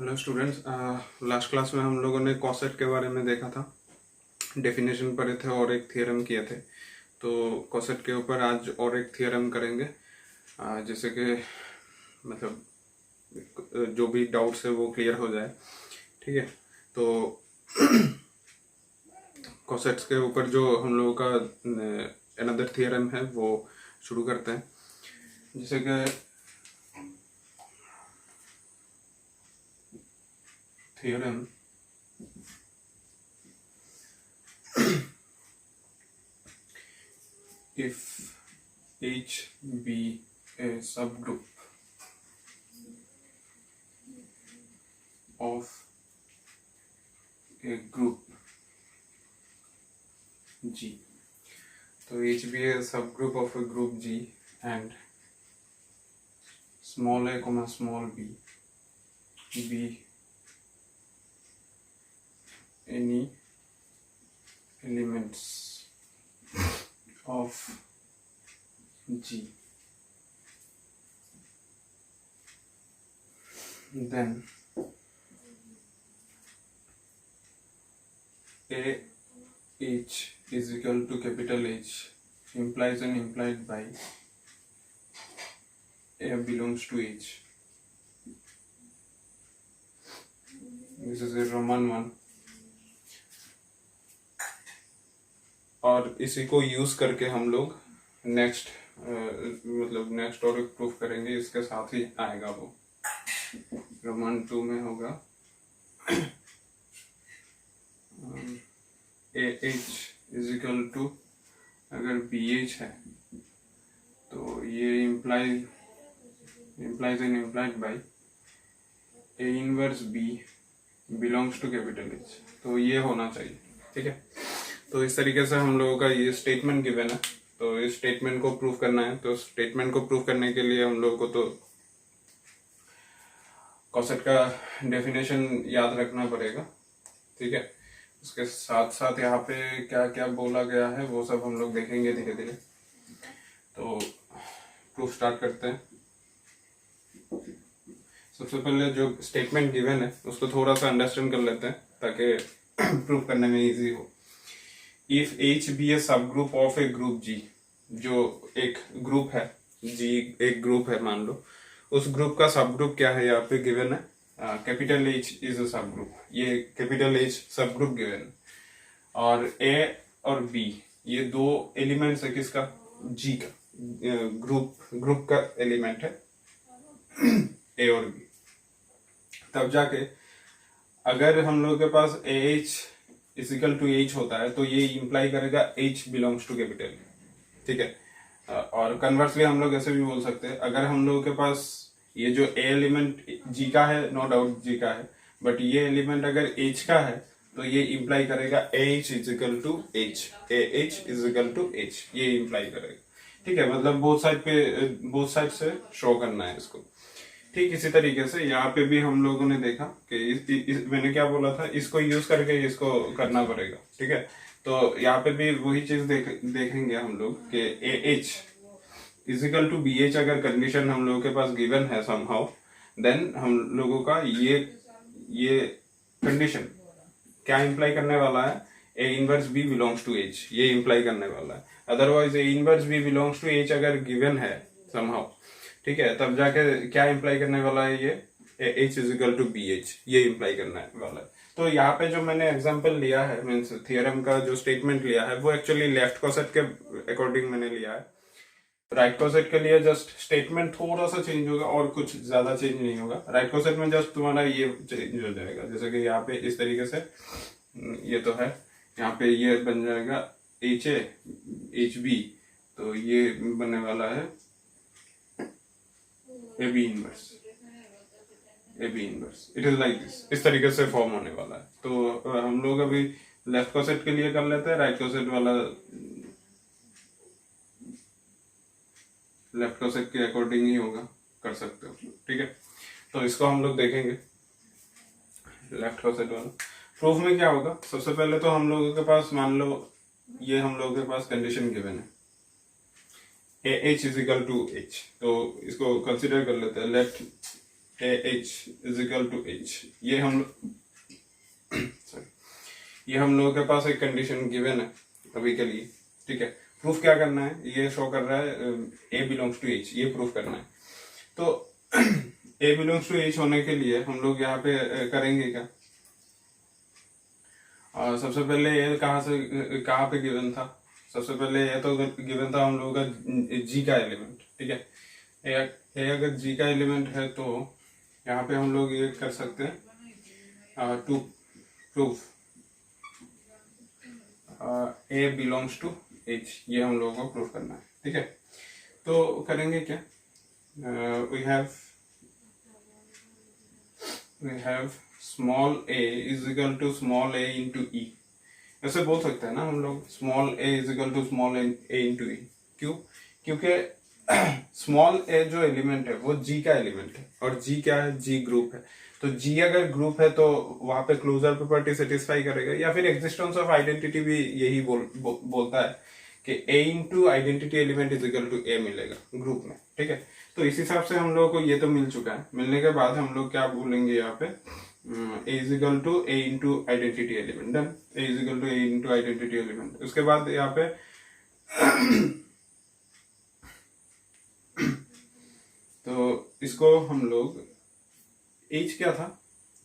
Hello students, last class में हम लोगों ने कॉसेट के बारे में देखा था, डेफिनेशन पढ़े थे और एक थियरम किए थे। तो कॉसेट के ऊपर आज और एक थियरम करेंगे, जैसे कि मतलब जो भी डाउट्स है वो क्लियर हो जाए। ठीक है, तो कॉसेट्स के ऊपर जो हम लोगों का अनदर थियरम है वो शुरू करते हैं। जैसे कि theorem if H be a subgroup of a group G, तो H be a subgroup of a group G and small a comma small b be any elements of G, then A H is equal to capital H implies and implied by A belongs to H. This is a Roman one, और इसी को use करके हम लोग next next और एक proof करेंगे, इसके साथ ही आएगा वो। रोमन 2 में होगा A H is equal to, अगर बी एच है तो ये implies and implied by A inverse B belongs to capital H, तो ये होना चाहिए। ठीक है, तो इस तरीके से हम लोगों का ये स्टेटमेंट गिवन है, तो इस स्टेटमेंट को प्रूव करना है। तो स्टेटमेंट को प्रूव करने के लिए हम लोगों को तो कॉसेट का डेफिनेशन याद रखना पड़ेगा। ठीक है, उसके साथ साथ यहाँ पे क्या क्या बोला गया है वो सब हम लोग देखेंगे धीरे धीरे। तो प्रूफ स्टार्ट करते हैं। सबसे पहले जो स्टेटमेंट गिवन है उसको थोड़ा सा अंडरस्टैंड कर लेते हैं ताकि प्रूफ करने में इजी हो। इफ H बी ए सब group of A group G, जो एक ग्रुप है G, एक ग्रुप है मान लो, उस ग्रुप का सब ग्रुप क्या है यहाँ पे गिवन है, capital H is a sub group, ये कैपिटल H सब ग्रुप गिवन है। और A और B ये दो एलिमेंट्स है किसका, G का, ग्रुप का एलिमेंट है A और B। तब जाके अगर हम लोग के पास AH इजिकल टू H होता है तो ये इंप्लाई करेगा H बिलोंग्स टू कैपिटल। ठीक है, और कन्वर्सली हम लोग ऐसे भी बोल सकते हैं, अगर हम लोगों के पास ये जो A एलिमेंट G का है, नो डाउट G का है, बट ये एलिमेंट अगर H का है तो ये इंप्लाई करेगा AH is equal to H, AH is equal to H, ये इंप्लाई करेगा। ठीक है, मतलब बोथ साइड से शो करना है इसको। ठीक इसी तरीके से यहाँ पे भी हम लोगों ने देखा कि मैंने क्या बोला था, इसको यूज करके इसको करना पड़ेगा। ठीक है, तो यहाँ पे भी वही चीज देखेंगे हम लोग कि AH इजिकल टू BH अगर कंडीशन हम लोगों के पास गिवन है समहाउ, देन हम लोगों का ये कंडीशन क्या इंप्लाई करने वाला है, A inverse B belongs to H, ये इंप्लाई करने वाला है। Otherwise A inverse B belongs to H अगर गिवन है समहाउ, ठीक है, तब जाके क्या इंप्लाई करने वाला है, ये H इजिकल टू BH, ये इंप्लाई करने वाला है। तो यहाँ पे जो मैंने एग्जांपल लिया है, मीन्स थियरम का जो स्टेटमेंट लिया है वो एक्चुअली लेफ्ट कॉसेट के अकॉर्डिंग मैंने लिया है। राइट कॉसेट के लिए जस्ट स्टेटमेंट थोड़ा सा चेंज होगा और कुछ ज्यादा चेंज नहीं होगा। राइट कॉसेट में जस्ट तुम्हारा ये चेंज हो जाएगा, जैसे कि यहाँ पे इस तरीके से ये तो है, यहाँ पे ये बन जाएगा HA HB, तो ये बनने वाला है AB inverse, it is like this, इस तरीके से फॉर्म होने वाला है। तो हम लोग अभी लेफ्ट कॉसेट के लिए कर लेते हैं, राइट कॉसेट वाला लेफ्ट कॉसेट के अकॉर्डिंग ही होगा, कर सकते हो। ठीक है, तो इसको हम लोग देखेंगे लेफ्ट कॉसेट वाला। प्रूफ में क्या होगा, सबसे पहले तो हम लोगों के पास मान लो ये हम लोगों के पास कंडीशन गिवन है AH is equal to H, तो इसको कंसिडर कर लेते हैं। Let A H is equal to H, ये हम सॉरी ये हम लोगों के पास एक कंडीशन गिवन है अभी के लिए, ठीक है। प्रूफ क्या करना है, ये शो कर रहा है ए बिलोंग्स टू एच, ये प्रूफ करना है। तो ए बिलोंग्स टू एच होने के लिए हम लोग यहाँ पे करेंगे क्या, सबसे पहले ये कहाँ पे गिवन था, सबसे पहले ये तो गिवन था हम लोगों का जी का एलिमेंट, ठीक है। ए अगर जी का एलिमेंट है तो यहाँ पे हम लोग ये कर सकते हैं to proof A belongs to H, ये हम लोगों को प्रूफ करना है, ठीक है। तो करेंगे क्या, we have small a is equal to small a into e, ऐसे बोल सकते हैं ना हम लोग, small a is equal to small a into e. क्यों, क्योंकि स्मॉल ए जो एलिमेंट है वो जी का एलिमेंट है, और जी क्या है, जी ग्रुप है। तो जी अगर ग्रुप है तो वहां पे क्लोजर प्रॉपर्टी सेटिस्फाई करेगा, या फिर एग्जिस्टेंस ऑफ आइडेंटिटी भी यही बोलता है कि a into identity element is equal to a मिलेगा ग्रुप में, ठीक है। तो इस हिसाब से हम लोगों को ये तो मिल चुका है, मिलने के बाद हम लोग क्या बोलेंगे यहाँ पे, a is equal to a into identity element, done, a is equal to a into identity element. उसके बाद यहाँ पे तो इसको हम लोग एच क्या था,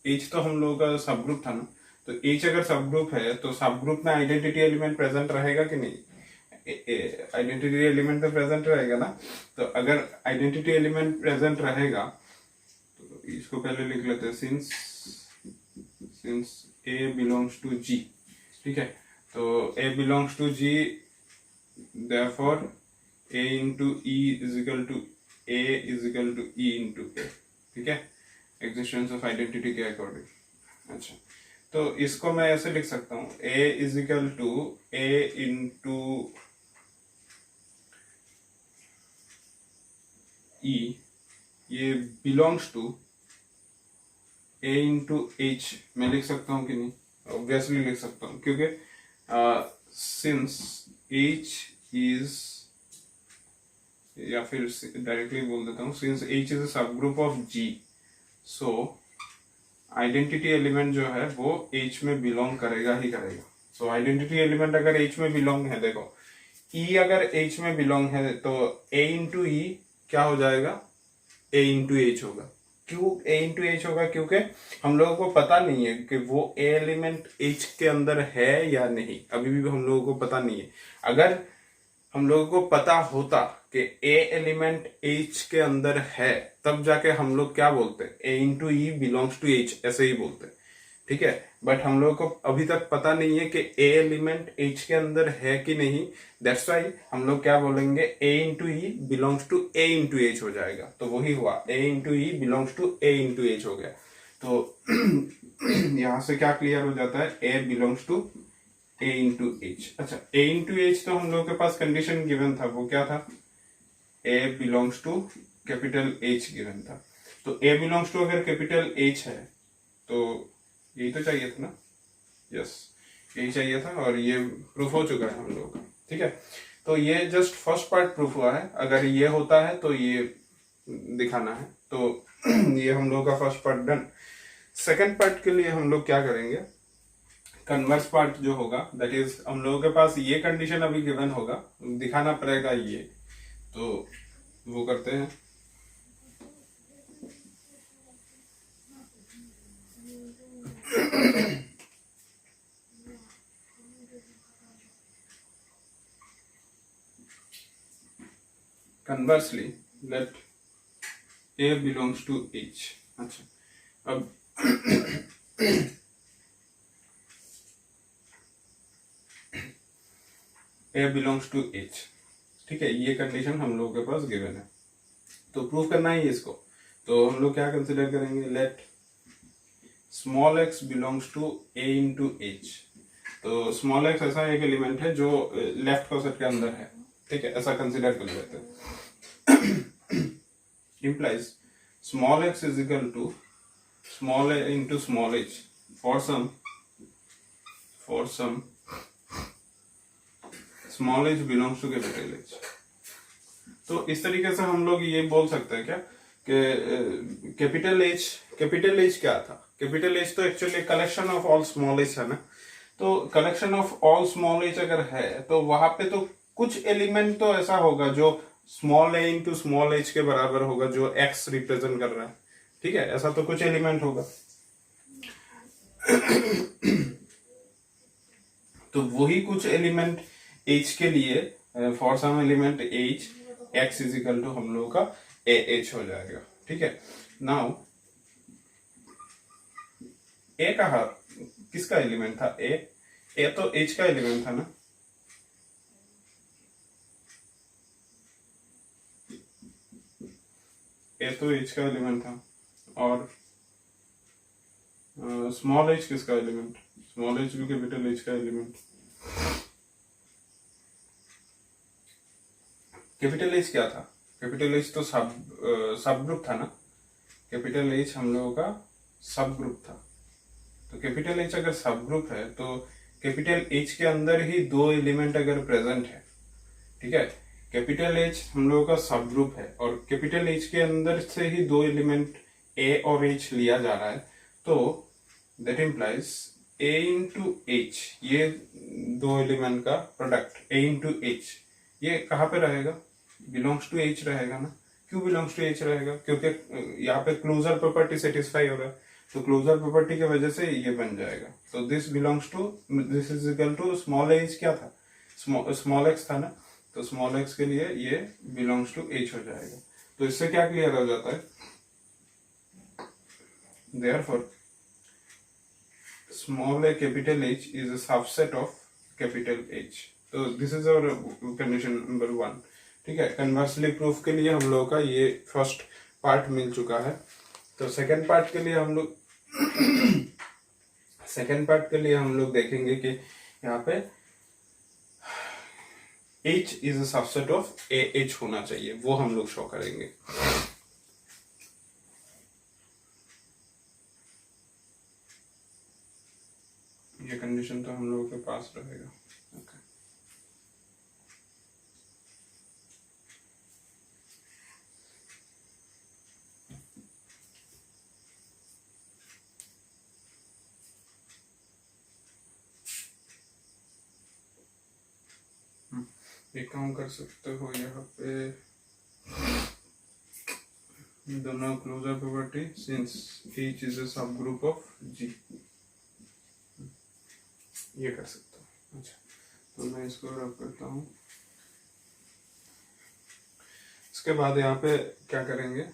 एच तो हम लोगों का सब ग्रुप था ना, तो एच अगर सब ग्रुप है तो सब ग्रुप में आइडेंटिटी एलिमेंट प्रेजेंट रहेगा कि नहीं, आइडेंटिटी एलिमेंट तो प्रेजेंट रहेगा ना। तो अगर आइडेंटिटी एलिमेंट प्रेजेंट रहेगा तो इसको पहले लिख लेते हैं, since a belongs to G, ठीक है। तो a belongs to G, therefore a into e is equal to a is equal to e into a, ठीक है, एग्जिस्टेंस ऑफ आइडेंटिटी के अकॉर्डिंग। अच्छा, तो इसको मैं ऐसे लिख सकता हूं, a is equal to a into e, ये belongs to a into H मैं लिख सकता हूं कि नहीं, ऑब्वियसली लिख सकता हूं, क्योंकि सिंस एच इज, या फिर डायरेक्टली बोल देता हूं, since H is a sub group of G, so identity element जो है वो एच में बिलोंग करेगा ही करेगा। सो आइडेंटिटी एलिमेंट अगर एच में बिलोंग है, देखो ई अगर एच में बिलोंग है तो ए इंटू ई क्या हो जाएगा, ए इंटू एच होगा। क्यों ए इंटू एच होगा, क्योंकि हम लोगों को पता नहीं है कि वो ए एलिमेंट एच के अंदर है या नहीं, अभी भी हम लोगों को पता नहीं है। अगर हम लोगों को पता होता कि ए एलिमेंट एच के अंदर है, तब जाके हम लोग क्या बोलते, a into e belongs to H, ऐसे ही बोलते, ठीक है। बट हम लोगों को अभी तक पता नहीं है कि ए एलिमेंट एच के अंदर है कि नहीं, दैट्स वाई हम लोग क्या बोलेंगे, a into e belongs to a into H हो जाएगा। तो वही हुआ, a into e belongs to a into H हो गया। तो यहां से क्या क्लियर हो जाता है, a belongs to a into H. अच्छा, ए इंटू एच तो हम लोग के पास कंडीशन गिवन था, वो क्या था, a belongs to capital H given था। तो ए बिलोंग्स टू अगर कैपिटल एच है तो यही तो चाहिए था ना, यस यही चाहिए था, और ये प्रूफ हो चुका है हम लोगों का, ठीक है। तो ये जस्ट फर्स्ट पार्ट प्रूफ हुआ है, अगर ये होता है तो ये दिखाना है, तो ये हम लोगों का first part done. Second part के लिए हम लोग क्या करेंगे, कन्वर्स पार्ट जो होगा, दैट इज हम लोगों के पास ये कंडीशन अभी गिवन होगा, दिखाना पड़ेगा ये, तो वो करते हैं। Conversely, let A belongs to H. अच्छा, अब A belongs to H, ठीक है, ये कंडीशन हम लोगों के पास गिवन है, तो प्रूव करना ही इसको। तो हम लोग क्या कंसिडर करेंगे, let small x belongs to A into H. तो स्मॉल x ऐसा एक एलिमेंट है जो लेफ्ट कॉसेट के अंदर है, ठीक है, ऐसा कंसिडर कर लेते हैं। implies small x is equal to small a into small h for some small h belongs to capital H। तो इस तरीके से हम लोग ये बोल सकते हैं क्या कि कैपिटल एच क्या था? कैपिटल एच तो actually collection of all small H है ना। तो collection of all small h अगर है तो वहां पे तो कुछ एलिमेंट तो ऐसा होगा जो small a into small H के बराबर होगा, जो एक्स रिप्रेजेंट कर रहा है। ठीक है, ऐसा तो कुछ एलिमेंट होगा। तो वही कुछ एलिमेंट एच के लिए, for some element H, X is equal to हम लोगों का ए एच हो जाएगा। ठीक है, नाउ ए कहा किसका एलिमेंट था? ए तो एच का एलिमेंट था ना। ए तो एच का एलिमेंट था। और स्मॉल एच किसका एलिमेंट? स्मॉल एच भी कैपिटल एच का एलिमेंट। कैपिटल एच क्या था? कैपिटल एच तो सब ग्रुप था ना। कैपिटल एच हम लोगों का सब ग्रुप था। तो कैपिटल एच अगर सब ग्रुप है तो कैपिटल एच के अंदर ही दो एलिमेंट अगर प्रेजेंट है, ठीक है, कैपिटल एच हम लोगों का सब ग्रुप है और कैपिटल एच के अंदर से ही दो एलिमेंट ए और एच लिया जा रहा है, तो that implies A into H, ये दो एलिमेंट का प्रोडक्ट ए इंटू एच, ये कहाँ पे रहेगा? बिलोंग्स टू एच रहेगा ना। क्यों बिलोंग्स टू एच रहेगा? क्योंकि यहाँ पे क्लोजर प्रॉपर्टी सेटिस्फाई हो रहा है, तो क्लोजर प्रॉपर्टी की वजह से ये बन जाएगा। तो this belongs to, this is equal to small H क्या था? स्मॉल एक्स था ना। तो स्मॉल एक्स के लिए ये बिलोंग्स टू एच हो जाएगा। तो इससे क्या क्लियर हो जाता है? Therefore small a capital H is a subset of capital H. तो this is our condition number 1। ठीक है, कन्वर्सली प्रूफ के लिए हम लोगों का ये फर्स्ट पार्ट मिल चुका है। तो सेकेंड पार्ट के लिए हम लोग देखेंगे कि यहाँ पे H is a subset of A H होना चाहिए, वो हम लोग शो करेंगे। ये कंडीशन तो हम लोगों के पास रहेगा। okay. एक काम कर सकते हो, यहाँ पे दोनों closure property since H is a sub group of G, ये कर सकता हूँ। अच्छा, तो मैं इसको रब करता हूँ। इसके बाद यहाँ पे क्या करेंगे?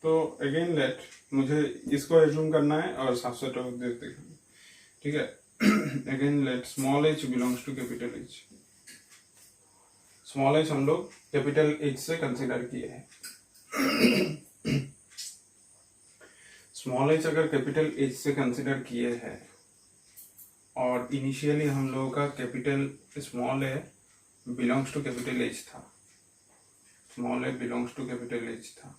तो अगेन लेट, मुझे इसको एज्यूम करना है और सबसेट ऑफ दिस देखना है। ठीक है, again let small h belongs to capital H. Small h हम लोग कैपिटल एच से कंसीडर किए हैं। स्मॉल एच अगर कैपिटल एच से कंसीडर किए हैं और इनिशियली हम लोगों का capital small a belongs to capital H था, small a belongs to capital H था,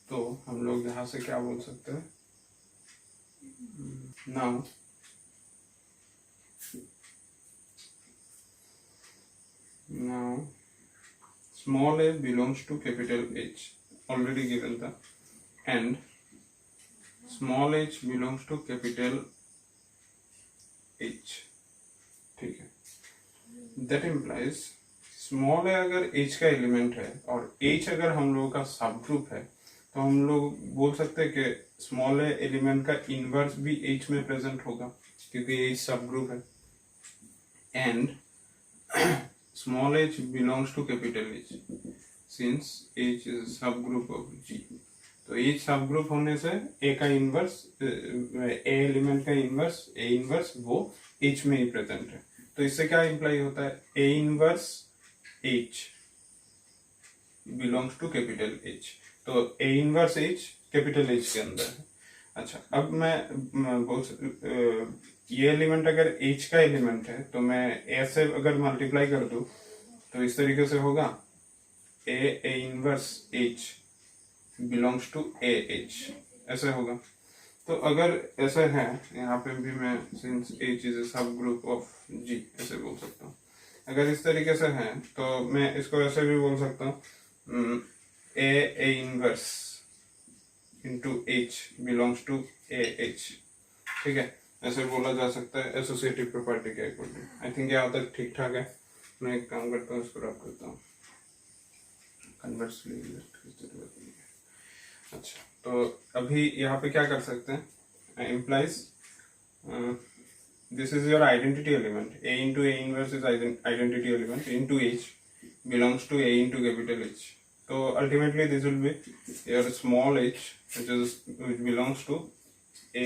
तो हम लोग यहां से क्या बोल सकते हैं? Now small a belongs to capital H, already given था, and small h belongs to capital H। ठीक है, that implies स्मॉल ए अगर H का एलिमेंट है और H अगर हम लोगों का सब ग्रुप है, तो हम लोग बोल सकते हैं कि स्मॉल ए एलिमेंट का इनवर्स भी H में प्रेजेंट होगा, क्योंकि H सब ग्रुप है। And small h belongs to capital H since H is subgroup of G। तो H सबग्रुप होने से A का इनवर्स, A एलिमेंट का इनवर्स, A इनवर्स वो H में ही प्रेजेंट है। तो इससे क्या इंप्लाई होता है? A inverse H belongs to capital H। तो A inverse H capital H के अंदर है। अच्छा, अब मैं ये एलिमेंट अगर H का एलिमेंट है तो मैं A से अगर मल्टीप्लाई कर दूं तो इस तरीके से होगा, A inverse H belongs to A H, ऐसे होगा। तो अगर ऐसा है, यहाँ पे भी मैं since H is a sub group of जी ऐसे बोल सकता हूँ। अगर इस तरीके से है तो मैं इसको ऐसे भी बोल सकता हूँ, A inverse into H belongs to A H, ठीक है, ऐसे बोला जा सकता है एसोसिएटिव प्रॉपर्टी के अकॉर्डिंग। आई थिंक यहाँ तक ठीक ठाक है। मैं एक काम करता हूँ, इसको रख करता हूँ कन्वर्सली। अच्छा, तो अभी यहाँ पे क्या कर सकते हैं, implies this is your identity element, a into A inverse is identity element into H belongs to a into capital H. तो ultimately this will be your small h which belongs to a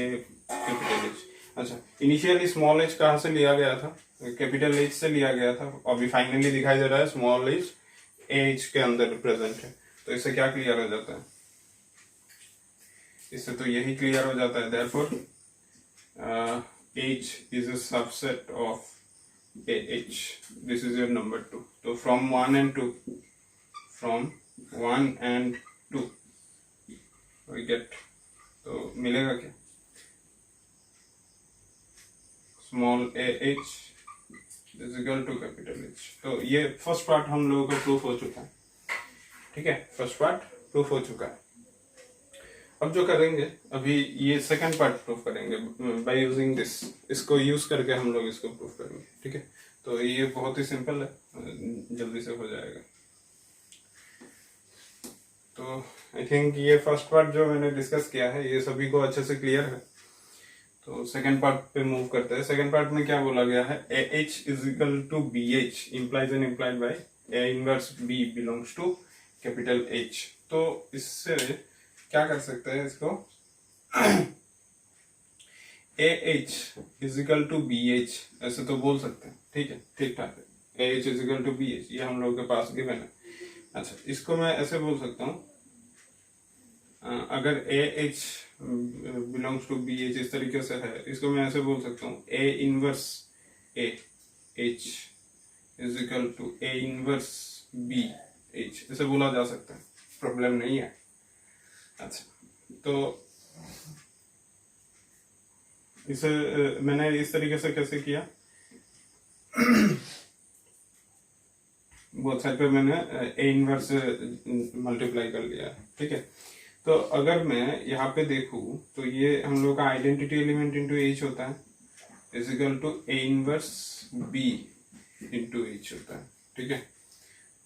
capital H. अच्छा, initially small h कहाँ से लिया गया था, capital H से लिया गया था। अभी फाइनली दिखाई दे रहा है स्मॉल एच एच के अंदर प्रेजेंट है। तो इससे क्या क्लियर हो जाता है, इससे तो यही क्लियर हो जाता है, therefore H is a subset of A H, this is your number 2। तो from 1 and 2, from 1 and 2 we get, तो मिलेगा क्या, small A H is equal to capital H. तो ये फर्स्ट पार्ट हम लोगों का प्रूफ हो चुका है, ठीक है, फर्स्ट पार्ट प्रूफ हो चुका है। अब जो करेंगे अभी ये सेकंड पार्ट प्रूफ करेंगे बाय यूजिंग दिस, इसको यूज करके हम लोग इसको प्रूफ करेंगे, ठीक है। तो ये बहुत ही सिंपल है, जल्दी से हो जाएगा। तो आई थिंक ये फर्स्ट पार्ट जो मैंने डिस्कस किया है ये सभी को अच्छे से क्लियर है। तो सेकंड पार्ट पे मूव करते हैं। सेकंड पार्ट में क्या बोला गया है, A H is equal to B H implies and implied by A inverse B belongs to capital H. तो इससे क्या कर सकते हैं इसको, A H is equal to B H ऐसे तो बोल सकते हैं, ठीक है, ठीक ठाक है। A H is equal to B H ये हम लोगों के पास गिवन है। अच्छा, इसको मैं ऐसे बोल सकता हूँ, अगर A H belongs to B H इस तरीके से है, इसको मैं ऐसे बोल सकता हूँ, A inverse A H is equal to A inverse B H, ऐसे बोला जा सकता है, प्रॉब्लम नहीं है। अच्छा, तो इसे मैंने इस तरीके से कैसे किया, बोथ साइड पे मैंने ए इनवर्स मल्टीप्लाई कर लिया, ठीक है। तो अगर मैं यहाँ पे देखूं तो ये हम लोग का आइडेंटिटी एलिमेंट इंटू एच होता है is equal to A inverse B into H होता है, ठीक है।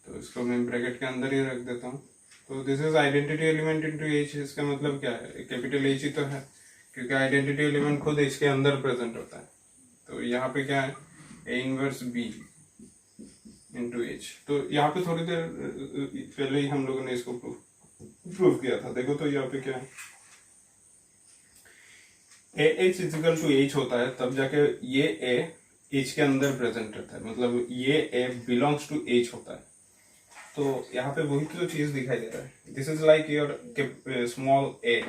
तो इसको मैं ब्रैकेट के अंदर ही रख देता हूँ। तो this is identity element into H, इसका मतलब क्या है, कैपिटल एच ही तो है, क्योंकि आइडेंटिटी एलिमेंट खुद एच के अंदर प्रेजेंट होता है। तो यहाँ पे क्या है, A inverse B into H. तो यहाँ पे थोड़ी देर पहले ही हम लोगों ने इसको प्रूफ किया था। देखो तो यहाँ पे क्या है, A H is equal to H होता है तब जाके ये ए एच के अंदर प्रेजेंट रहता है, मतलब ये ए बिलोंग्स टू एच होता है। तो यहाँ पे वही तो चीज दिखाई दे रहा है, this is like your small A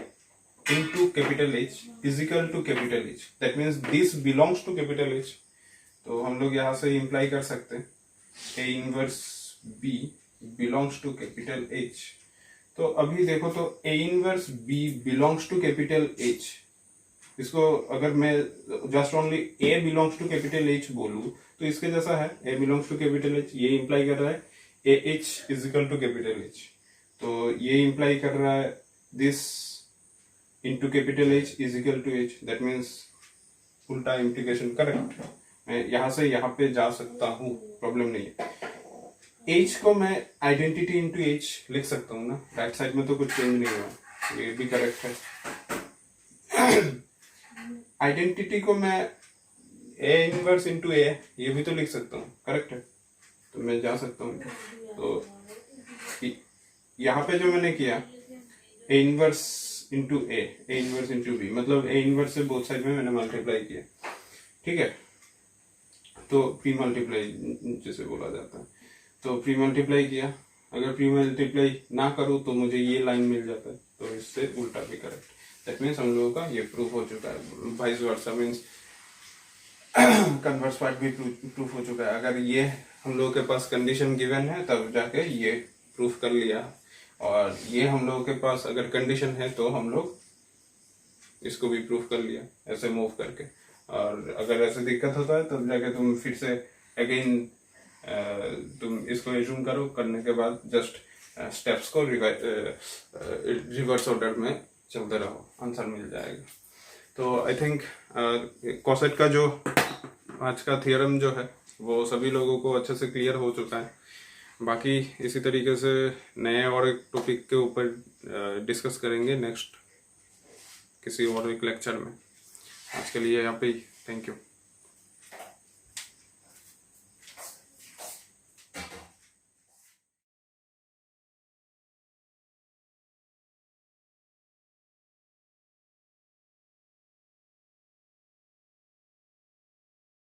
into capital H is equal to capital H, that means this belongs to capital H। तो हम लोग यहाँ से इम्प्लाई कर सकते हैं A inverse B belongs to capital H। तो अभी देखो तो A inverse B belongs to capital H, इसको अगर मैं just only A belongs to capital H बोलूँ तो इसके जैसा है, A belongs to capital H, ये इम्प्लाई कर रहा है AH is equal to capital H। तो ये इम्प्लाई कर रहा है this into capital H is equal to H, that means उल्टा इम्प्लीकेशन करेक्ट। मैं यहाँ से यहाँ पे जा सकता हूँ, प्रॉब्लम नहीं है। H को मैं आइडेंटिटी इंटू H लिख सकता हूँ ना, राइट साइड में तो कुछ चेंज नहीं हुआ, ये भी करेक्ट है। आइडेंटिटी को मैं A इनवर्स इंटू A ये भी तो लिख सकता हूँ, करेक्ट है, तो मैं जा सकता हूँ। तो यहाँ पे जो मैंने किया A इनवर्स इंटू ए इनवर्स इंटू बी, मतलब ए इनवर्स से बोथ साइड में मैंने मल्टीप्लाई किया, ठीक है। तो प्री मल्टीप्लाई जैसे बोला जाता है, तो प्री मल्टीप्लाई किया। अगर प्री मल्टीप्लाई ना करूँ तो मुझे ये लाइन मिल जाता है, तो इससे उल्टा भी करेक्ट। दैट मीन्स हम लोगों का ये प्रूफ हो चुका है, vice versa means converse part भी प्रूफ हो चुका है। अगर ये हम लोगों के पास कंडीशन गिवन है तब जाके ये प्रूफ कर लिया। और ये हम लोगों के पास अगर कंडीशन है तो हम लोग इसको भी प्रूफ कर लिया ऐसे मूव करके। और अगर ऐसे दिक्कत होता है तो जाके तुम फिर से अगेन तुम इसको एज्यूम करो, करने के बाद जस्ट स्टेप्स को रिवर्स ऑर्डर में चलते रहो, आंसर मिल जाएगा। तो आई थिंक कॉसेट का जो आज का थियरम जो है वो सभी लोगों को अच्छे से क्लियर हो चुका है। बाकी इसी तरीके से नए और एक टॉपिक के ऊपर डिस्कस करेंगे नेक्स्ट किसी और एक लेक्चर में। आज के लिए यहाँ पे ही, थैंक यू।